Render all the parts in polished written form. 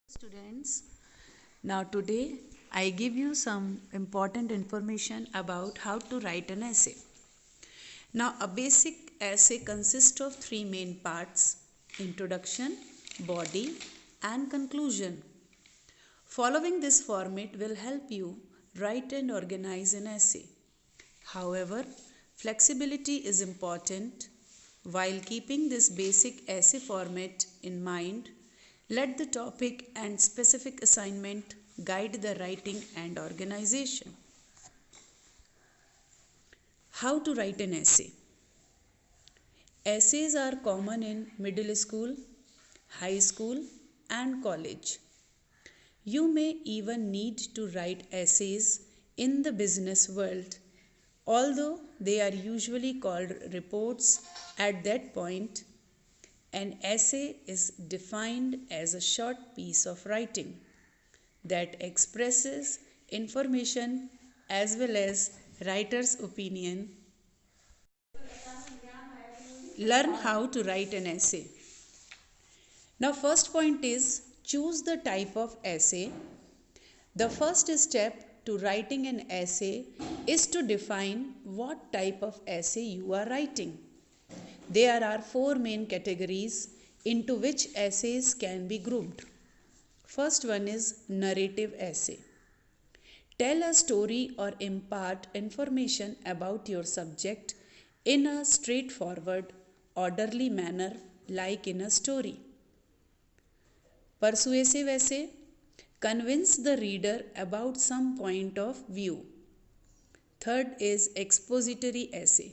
Students, now today I give you some important information about how to write an essay. Now, a basic essay consists of three main parts: introduction, body, and conclusion. Following this format will help you write and organize an essay. However, flexibility is important. While keeping this basic essay format in mind, let the topic and specific assignment guide the writing and organization. How to write an essay? Essays are common in middle school, high school, and college. You may even need to write essays in the business world, although they are usually called reports at that point. An essay is defined as a short piece of writing that expresses information as well as writer's opinion. Learn how to write an essay. Now, first point is choose the type of essay. The first step to writing an essay is to define what type of essay you are writing. There are four main categories into which essays can be grouped. First one is narrative essay. Tell a story or impart information about your subject in a straightforward, orderly manner like in a story. Persuasive essay. Convince the reader about some point of view. Third is expository essay.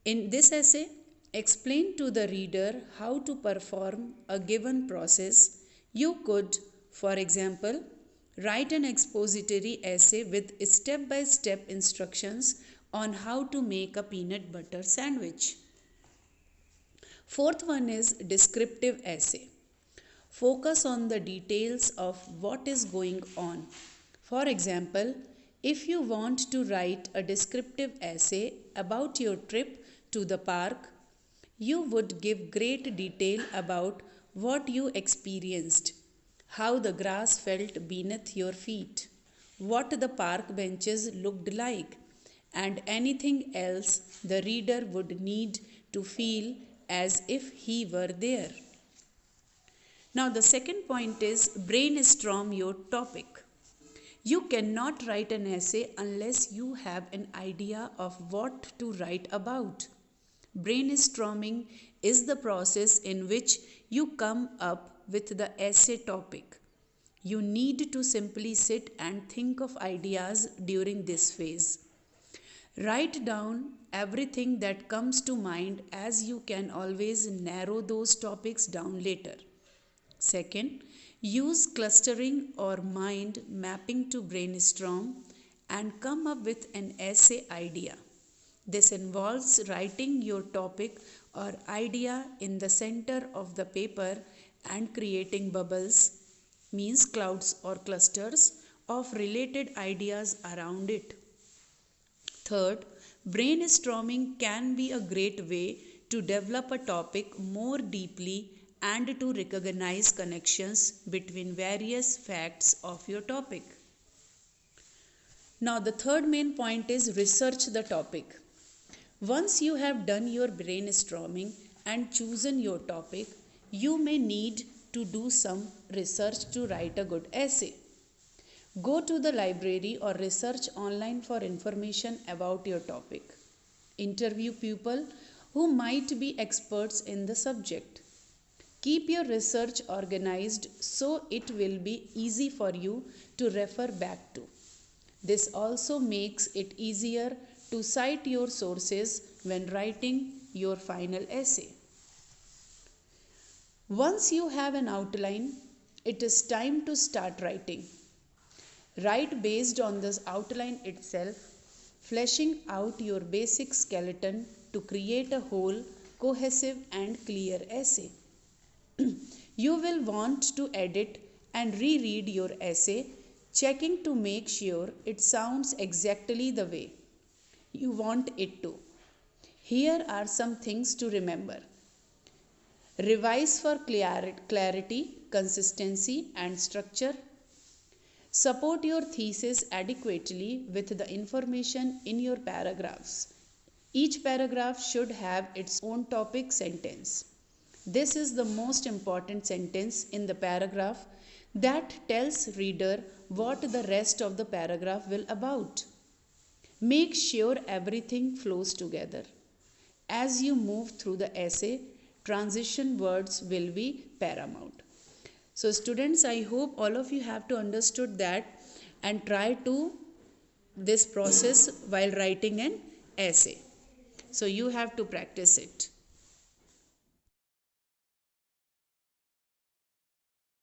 In this essay, explain to the reader how to perform a given process. You could, for example, write an expository essay with step-by-step instructions on how to make a peanut butter sandwich. Fourth one is descriptive essay. Focus on the details of what is going on. For example, if you want to write a descriptive essay about your trip to the park, you would give great detail about what you experienced, how the grass felt beneath your feet, what the park benches looked like, and anything else the reader would need to feel as if he were there. Now, the second point is brainstorm your topic. You cannot write an essay unless you have an idea of what to write about. Brainstorming is the process in which you come up with the essay topic. You need to simply sit and think of ideas during this phase. Write down everything that comes to mind, as you can always narrow those topics down later. Second, use clustering or mind mapping to brainstorm and come up with an essay idea. This involves writing your topic or idea in the center of the paper and creating bubbles, means clouds or clusters of related ideas around it. Third, brainstorming can be a great way to develop a topic more deeply and to recognize connections between various facts of your topic. Now, the third main point is research the topic. Once you have done your brainstorming and chosen your topic, you may need to do some research to write a good essay. Go to the library or research online for information about your topic. Interview people who might be experts in the subject. Keep your research organized so it will be easy for you to refer back to. This also makes it easier to cite your sources when writing your final essay. Once you have an outline, it is time to start writing. Write based on this outline itself, fleshing out your basic skeleton to create a whole, cohesive, and clear essay. You will want to edit and reread your essay, checking to make sure it sounds exactly the way you want it to. Here are some things to remember. Revise for clarity, consistency, and structure. Support your thesis adequately with the information in your paragraphs. Each paragraph should have its own topic sentence. This is the most important sentence in the paragraph that tells reader what the rest of the paragraph will about. Make sure everything flows together. As you move through the essay, transition words will be paramount. So students, I hope all of you have to understood that and try to this process while writing an essay. So you have to practice it.